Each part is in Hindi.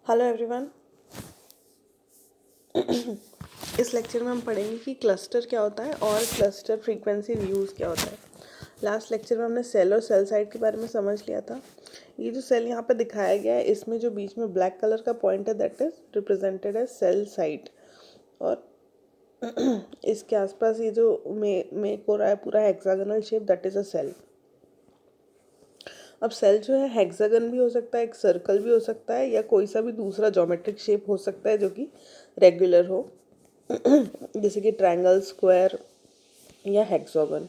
Hello everyone. इस लेक्चर में हम पढ़ेंगे कि क्लस्टर क्या होता है और क्लस्टर फ्रीक्वेंसी रियूज़ क्या होता है। लास्ट लेक्चर में हमने सेल और सेल साइट के बारे में समझ लिया था। ये जो सेल यहाँ पे दिखाया गया है, इसमें जो बीच में ब्लैक कलर का पॉइंट है that is represented as cell site, और इसके आसपास ये जो मेक हो रहा है पूरा hexagonal shape that is a cell. अब सेल जो है हेक्सागन भी हो सकता है, एक सर्कल भी हो सकता है, या कोई सा भी दूसरा ज्योमेट्रिक शेप हो सकता है जो कि रेगुलर हो, जैसे कि ट्रायंगल, स्क्वायर या हेक्सागन।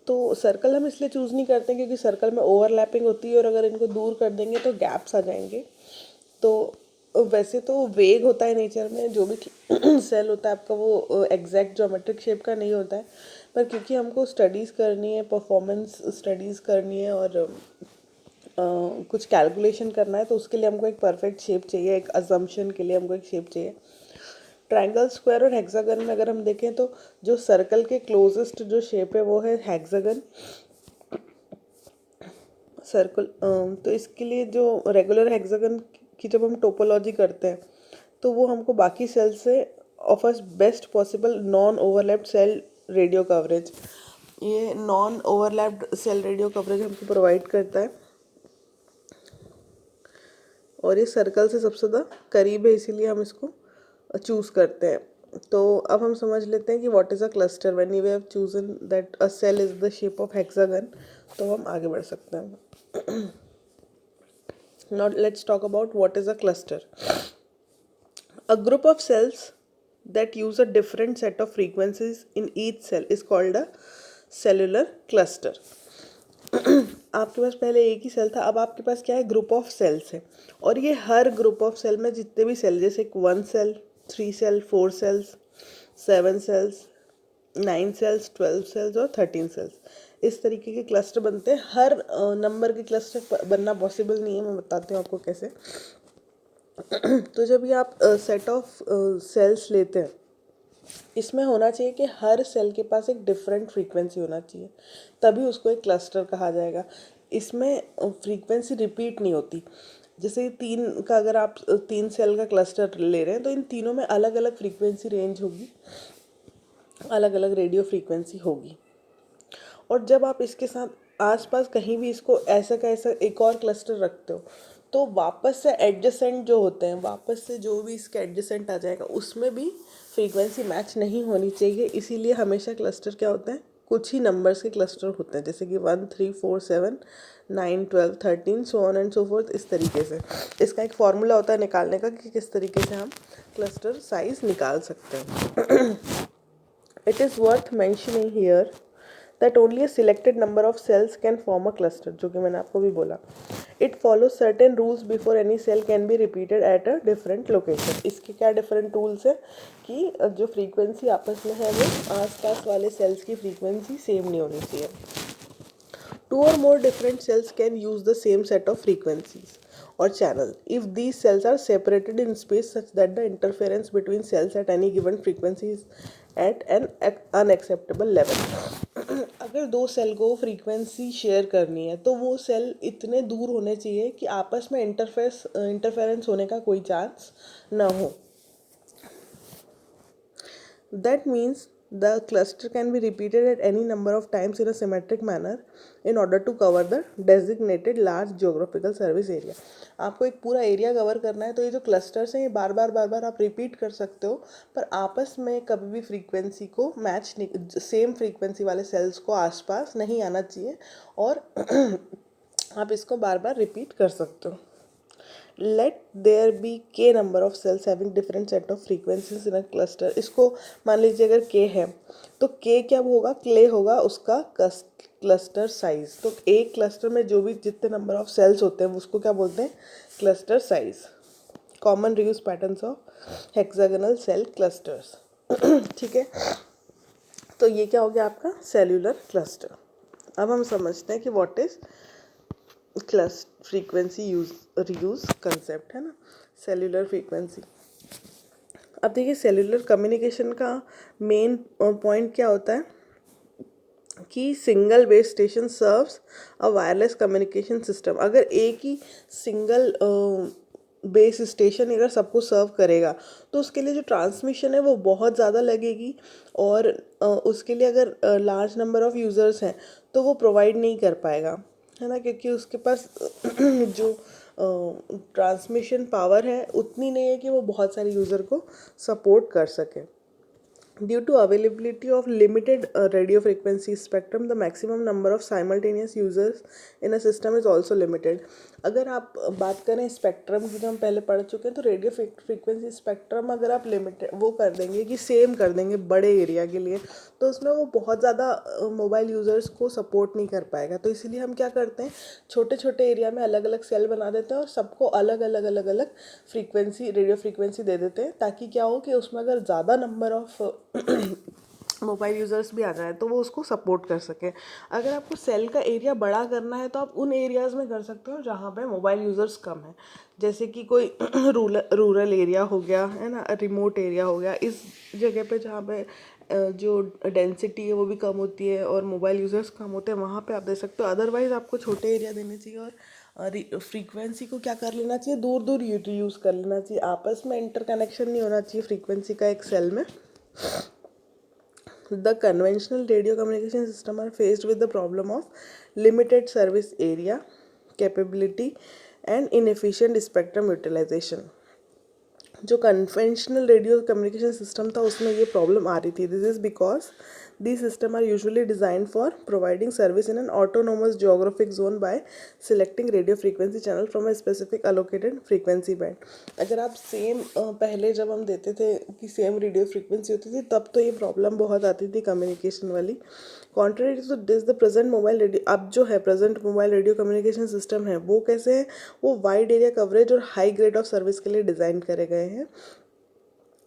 तो सर्कल हम इसलिए चूज़ नहीं करते क्योंकि सर्कल में ओवरलैपिंग होती है और अगर इनको दूर कर देंगे तो गैप्स आ जाएंगे। तो वैसे तो वेग होता है नेचर में, जो भी सेल होता है आपका वो एग्जैक्ट ज्योमेट्रिक शेप का नहीं होता है, पर क्योंकि हमको स्टडीज़ करनी है, परफॉर्मेंस स्टडीज़ करनी है और कुछ कैलकुलेशन करना है, तो उसके लिए हमको एक परफेक्ट शेप चाहिए, एक अजम्पशन के लिए हमको एक शेप चाहिए। ट्रायंगल, स्क्वायर और हेक्सागन में अगर हम देखें तो जो सर्कल के क्लोजेस्ट जो शेप है वो है हेक्सागन सर्कल। तो इसके लिए जो रेगुलर हेक्सागन की जब हम टोपोलॉजी करते हैं तो वो हमको बाकी सेल से offers best possible non overlapped cell radio coverage. ये non overlapped cell radio coverage हमको प्रोवाइड करता है और ये सर्कल से सबसे ज़्यादा करीब है, इसीलिए हम इसको चूज़ करते हैं। तो अब हम समझ लेते हैं कि what is a cluster when you have chosen that a cell is the shape of hexagon. तो हम आगे बढ़ सकते हैं। Now let's talk about what is a cluster. A group of cells that use a different set of frequencies in each cell is called a cellular cluster. आपके पास पहले एक ही सेल था, अब आपके पास क्या है, ग्रुप ऑफ सेल्स है, और ये हर ग्रुप ऑफ सेल में जितने भी सेल, जैसे 1 cell, 3 cell, 4 cells, 7 cells, 9 cells, 12 cells और 13 सेल्स, इस तरीके के क्लस्टर बनते हैं। हर नंबर के क्लस्टर बनना पॉसिबल नहीं है, मैं बताती हूँ आपको कैसे। तो जब ये आप सेट ऑफ सेल्स लेते हैं, इसमें होना चाहिए कि हर सेल के पास एक डिफरेंट फ्रीक्वेंसी होना चाहिए, तभी उसको एक क्लस्टर कहा जाएगा। इसमें फ्रीक्वेंसी रिपीट नहीं होती। जैसे तीन का, अगर आप 3 सेल का क्लस्टर ले रहे हैं तो इन तीनों में अलग अलग फ्रीक्वेंसी रेंज होगी, अलग अलग रेडियो फ्रीक्वेंसी होगी। और जब आप इसके साथ आसपास कहीं भी इसको ऐसा का ऐसा एक और क्लस्टर रखते हो तो वापस से एडजेसेंट जो होते हैं, वापस से जो भी इसके एडजेसेंट आ जाएगा उसमें भी फ्रीक्वेंसी मैच नहीं होनी चाहिए। इसीलिए हमेशा क्लस्टर क्या होते हैं, कुछ ही नंबर्स के क्लस्टर होते हैं, जैसे कि 1, 3, 4, 7, 9, 12, 13, so on and so fourth. इस तरीके से इसका एक फॉर्मूला होता है निकालने का कि किस तरीके से हम क्लस्टर साइज निकाल सकते हैं। It is worth mentioning here that only a selected number of cells can form a cluster, जो कि मैंने आपको भी बोला। It follows certain rules before any cell can be repeated at a different location. इसके क्या डिफरेंट रूल्स है कि जो फ्रीक्वेंसी आपस में है वो आसपास वाले सेल्स की फ्रीक्वेंसी सेम नहीं होनी चाहिए। Two or more different cells can use the same set of frequencies or channel if these cells are separated in space such that the interference between cells at any given frequency is at an unacceptable level. अगर दो सेल को फ्रीक्वेंसी शेयर करनी है तो वो सेल इतने दूर होने चाहिए कि आपस में इंटरफेरेंस होने का कोई चांस ना हो। That means the cluster can be repeated at any number of times in a symmetric manner in order to cover the designated large geographical service area. आपको एक पूरा एरिया कवर करना है तो ये जो क्लस्टर्स हैं ये बार बार आप रिपीट कर सकते हो, पर आपस में कभी भी फ्रीक्वेंसी को मैच नहीं, सेम फ्रीक्वेंसी वाले सेल्स को आसपास नहीं आना चाहिए, और आप इसको बार बार रिपीट कर सकते हो। लेट देयर बी के number of sales having different set of frequencies in a cluster. इसको मान लीजिए अगर के है तो के क्या होगा, क्ले होगा उसका क्लस्टर साइज। तो एक क्लस्टर में जो भी जितने नंबर ऑफ सेल्स होते हैं उसको क्या बोलते हैं, cluster size. Common reuse patterns of hexagonal cell clusters. ठीक है, तो ये क्या हो गया आपका सेल्यूलर क्लस्टर। अब हम समझते हैं कि what is frequency use reuse concept, है ना, सेल्यूलर फ्रीक्वेंसी। अब देखिए सेल्यूलर कम्युनिकेशन का मेन पॉइंट क्या होता है कि single base station serves a wireless communication system. अगर एक ही सिंगल बेस स्टेशन अगर सबको सर्व करेगा तो उसके लिए जो ट्रांसमिशन है वो बहुत ज़्यादा लगेगी, और उसके लिए अगर लार्ज नंबर ऑफ़ यूज़र्स हैं तो वो प्रोवाइड नहीं कर पाएगा, है ना, क्योंकि उसके पास जो ट्रांसमिशन पावर है उतनी नहीं है कि वो बहुत सारे यूज़र को सपोर्ट कर सके. Due to availability of limited radio frequency spectrum, the maximum number of simultaneous users in a system is also limited. अगर आप बात करें स्पेक्ट्रम की, जो हम पहले पढ़ चुके हैं, तो रेडियो फ्रीक्वेंसी स्पेक्ट्रम अगर आप लिमिटेड वो कर देंगे कि सेम कर देंगे बड़े एरिया के लिए, तो उसमें वो बहुत ज़्यादा मोबाइल यूज़र्स को सपोर्ट नहीं कर पाएगा. तो इसीलिए हम क्या करते हैं, छोटे छोटे एरिया में अलग अलग सेल बना देते हैं और सबको अलग अलग अलग अलग फ्रीक्वेंसी, रेडियो फ्रीक्वेंसी दे देते हैं, ताकि क्या हो कि उसमें अगर ज़्यादा नंबर ऑफ़ मोबाइल यूज़र्स भी आ जाए तो वो उसको सपोर्ट कर सके. अगर आपको सेल का एरिया बड़ा करना है तो आप उन एरियाज़ में कर सकते हो जहाँ पे मोबाइल यूज़र्स कम है, जैसे कि कोई रूरल एरिया हो गया, है ना, रिमोट एरिया हो गया. इस जगह पे जहाँ पे जो डेंसिटी है वो भी कम होती है और मोबाइल यूज़र्स कम होते हैं, वहाँ पे आप दे सकते हो. अदरवाइज़ आपको छोटे एरिया देने चाहिए और फ्रीक्वेंसी को क्या कर लेना चाहिए, दूर दूर यूज़ कर लेना चाहिए. आपस में इंटरकनेक्शन नहीं होना चाहिए फ्रीक्वेंसी का एक सेल में. The conventional radio communication system are faced with the problem of limited service area capability and inefficient spectrum utilization. जो कन्वेंशनल रेडियो कम्युनिकेशन सिस्टम था उसमें ये प्रॉब्लम आ रही थी. This is because these systems are usually designed for providing service in an autonomous geographic zone by selecting radio frequency channel from a specific allocated frequency band. अगर आप सेम पहले जब हम देते थे कि सेम रेडियो फ्रीक्वेंसी होती थी तब तो ये प्रॉब्लम बहुत आती थी कम्युनिकेशन वाली. Contrary to this the present mobile radio, अब जो है present mobile radio communication system है वो कैसे है, वो वाइड एरिया कवरेज और हाई ग्रेड ऑफ सर्विस के लिए डिज़ाइन करे गए हैं.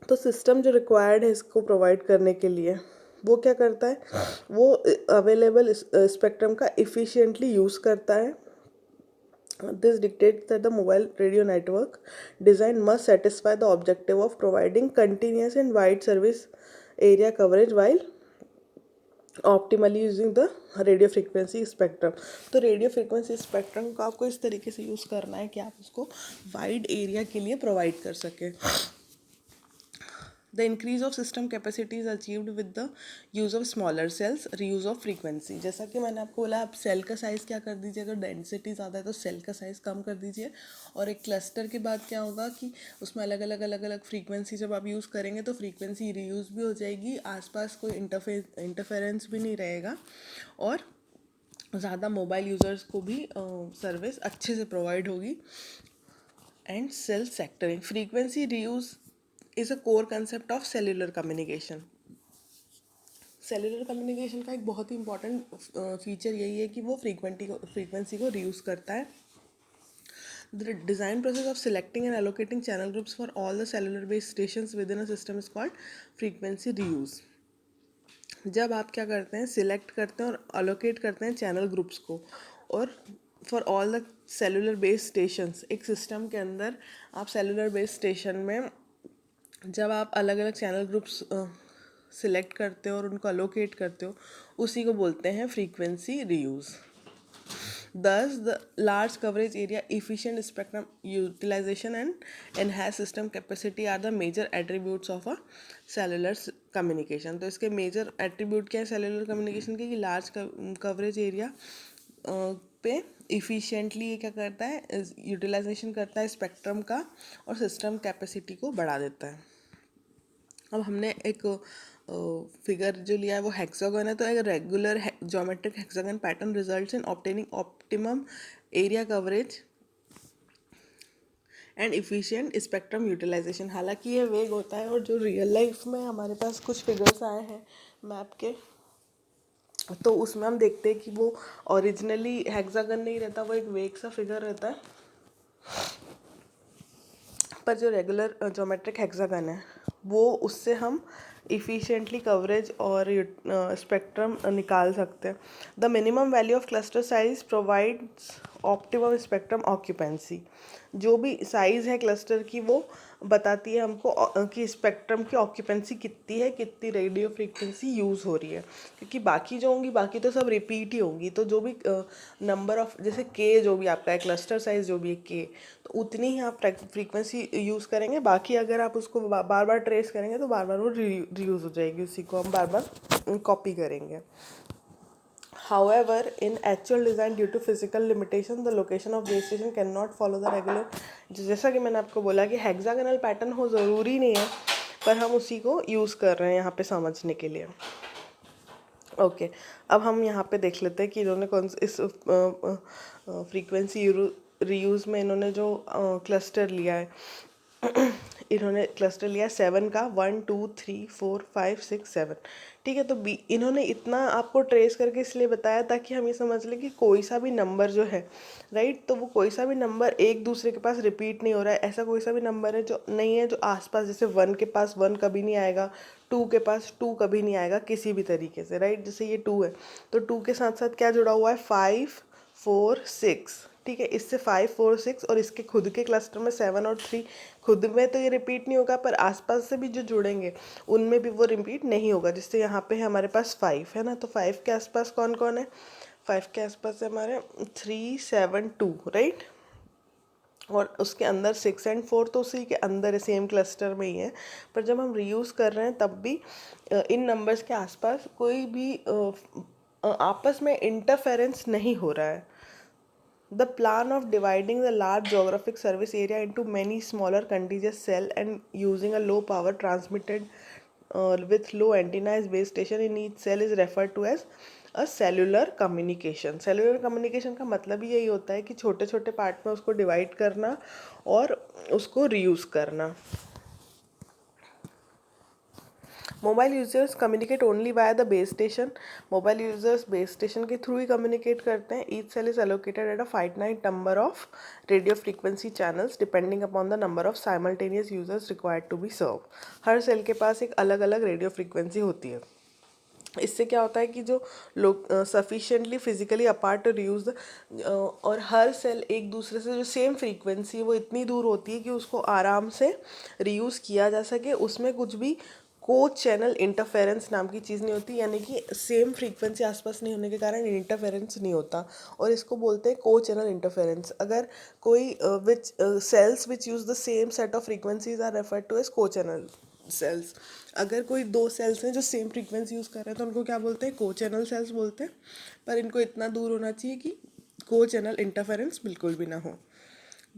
तो सिस्टम जो रिक्वायर्ड है इसको प्रोवाइड करने के लिए वो क्या करता है, वो अवेलेबल स्पेक्ट्रम का इफ़िशिएंटली यूज़ करता है. This dictates that the mobile radio network design must satisfy the objective of providing continuous and wide service area coverage while optimally using the radio frequency spectrum. तो रेडियो फ्रीक्वेंसी स्पेक्ट्रम को आपको इस तरीके से यूज़ करना है कि आप उसको वाइड एरिया के लिए प्रोवाइड कर सकें. The increase of system capacity is achieved with the use of smaller cells, reuse of frequency. जैसा कि मैंने आपको बोला, आप सेल का साइज़ क्या कर दीजिए, अगर डेंसिटी ज़्यादा है तो सेल का साइज़ कम कर दीजिए. और एक क्लस्टर के बाद क्या होगा कि उसमें अलग अलग फ्रीक्वेंसी जब आप यूज़ करेंगे तो फ्रीक्वेंसी रीयूज़ भी हो जाएगी, आसपास कोई इंटरफेरेंस भी नहीं रहेगा, और ज़्यादा मोबाइल यूज़र्स को भी सर्विस अच्छे से प्रोवाइड होगी. And cell sectoring, frequency reuse is a core concept of cellular communication. Cellular communication का एक बहुत ही इंपॉर्टेंट फीचर यही है कि वो फ्रीक्वेंसी को रीयूज़ करता है. The design process of selecting and allocating channel groups for all the cellular based stations within a system is called frequency reuse. जब आप क्या करते हैं, सिलेक्ट करते हैं और अलोकेट करते हैं चैनल ग्रुप्स को, और for all the cellular based stations, एक सिस्टम के अंदर आप सेलुलर बेस्ड स्टेशन में जब आप अलग अलग चैनल ग्रुप्स सिलेक्ट करते हो और उनको अलोकेट करते हो, उसी को बोलते हैं frequency reuse. Thus, the large coverage area, efficient spectrum utilization and enhanced system capacity are the major attributes of a cellular communication. तो इसके major attribute क्या है cellular communication के, कि large coverage area पे efficiently ये क्या करता है, utilization करता है स्पेक्ट्रम का और सिस्टम कैपेसिटी को बढ़ा देता है. अब हमने एक फिगर जो लिया है वो हेक्सागन है, तो एक regular geometric hexagon pattern results in obtaining optimum area coverage and efficient spectrum utilisation. हालांकि ये वेग होता है, और जो रियल लाइफ में हमारे पास कुछ फिगर्स आए हैं मैप के, तो उसमें हम देखते हैं कि वो ओरिजिनली हेक्सागन नहीं रहता, वो एक वेग सा फिगर रहता है. पर जो रेगुलर ज्योमेट्रिक हेक्सागन है वो उससे हम इफ़िशिएंटली कवरेज और स्पेक्ट्रम निकाल सकते हैं. The minimum value of cluster size provides optimum spectrum occupancy. जो भी साइज़ है क्लस्टर की वो बताती है हमको कि स्पेक्ट्रम की ऑक्यूपेंसी कितनी है, कितनी रेडियो फ्रीक्वेंसी यूज़ हो रही है। क्योंकि बाकी जो होंगी बाकी तो सब रिपीट ही होंगी, तो जो भी नंबर ऑफ जैसे के जो भी आपका है क्लस्टर साइज जो भी है के, तो उतनी ही आप फ्रीक्वेंसी यूज़ करेंगे। बाकी अगर आप उसको बार बार ट्रेस करेंगे तो बार बार वो रीयूज़ हो जाएगी, उसी को हम बार बार कॉपी करेंगे। However, in actual design, due to physical limitation, the location of base station cannot follow the regular। जैसा कि मैंने आपको बोला कि हेक्सागोनल पैटर्न हो ज़रूरी नहीं है, पर हम उसी को यूज़ कर रहे हैं यहाँ पे समझने के लिए। ओके अब हम यहाँ पे देख लेते हैं कि इन्होंने कौन इस फ्रीक्वेंसी रीयूज़ में इन्होंने जो क्लस्टर लिया है इन्होंने क्लस्टर लिया 7 का, 1 2 3 4 5 6 7। ठीक है, तो इन्होंने इतना आपको ट्रेस करके इसलिए बताया ताकि हम ये समझ लें कि कोई सा भी नंबर जो है राइट, तो वो कोई सा भी नंबर एक दूसरे के पास रिपीट नहीं हो रहा है। ऐसा कोई सा भी नंबर है जो नहीं है जो आसपास, जैसे 1 के पास 1 कभी नहीं आएगा, 2 के पास 2 कभी नहीं आएगा किसी भी तरीके से, राइट। जैसे ये 2 है तो 2 के साथ साथ क्या जुड़ा हुआ है, 5 4 6। ठीक है, इससे 5 4 6 और इसके खुद के क्लस्टर में 7 और 3, खुद में तो ये रिपीट नहीं होगा पर आसपास से भी जो जुड़ेंगे उनमें भी वो रिपीट नहीं होगा। जिससे यहाँ पे हमारे पास 5 है ना, तो 5 के आसपास कौन कौन है, 5 के आसपास है हमारे 3 7 2, राइट। और उसके अंदर 6 एंड 4 तो उसी के अंदर है, सेम क्लस्टर में ही है। पर जब हम रीयूज़ कर रहे हैं तब भी इन नंबर्स के आसपास कोई भी आपस में इंटरफेरेंस नहीं हो रहा है। The plan of dividing the large geographic surface area into many smaller contiguous cells and using a low power transmitted with low antenna as base station in each cell is referred to as a cellular communication। cellular communication का मतलब ही यही होता है कि छोटे छोटे पार्ट में उसको डिवाइड करना और उसको रीयूज़ करना। Mobile users communicate only via the base station. Mobile users base station के थ्रू ही कम्युनिकेट करते हैं। Each cell is allocated at a finite number of radio frequency channels depending upon the number of simultaneous users required to be serve. हर सेल के पास एक अलग अलग रेडियो फ्रीक्वेंसी होती है। इससे क्या होता है कि जो लोग sufficiently physically apart to reuse और हर सेल एक दूसरे से जो सेम फ्रीक्वेंसी है वो इतनी दूर होती है कि उसको आराम से रीयूज़ किया जा सके। उसमें कुछ भी को चैनल इंटरफेरेंस नाम की चीज़ नहीं होती, यानी कि सेम फ्रीक्वेंसी आसपास नहीं होने के कारण इंटरफेरेंस नहीं होता और इसको बोलते हैं को चैनल इंटरफेरेंस। अगर कोई which cells which use the same set of frequencies are referred to as co channel cells. अगर कोई दो सेल्स हैं जो सेम फ्रीक्वेंसी यूज़ कर रहे हैं तो उनको क्या बोलते हैं, को चैनल सेल्स बोलते हैं। पर इनको इतना दूर होना चाहिए कि को चैनल इंटरफेरेंस बिल्कुल भी ना हो,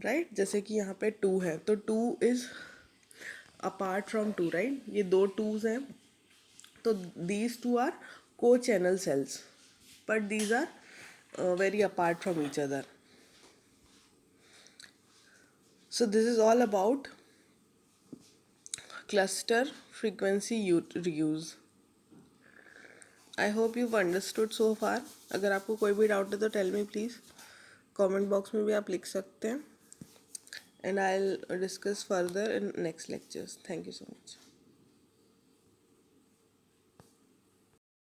राइट। जैसे कि यहाँ पे 2 है तो 2 इज़ अपार्ट फ्रॉम 2, राइट। ये दो 2s हैं तो these 2 are co channel cells but these are very apart from each other. So this is all about cluster frequency reuse. I hope you've understood so far. अगर आपको कोई भी डाउट है तो tell me please, comment box में भी आप लिख सकते हैं, and I'll discuss further in next lectures. Thank you so much.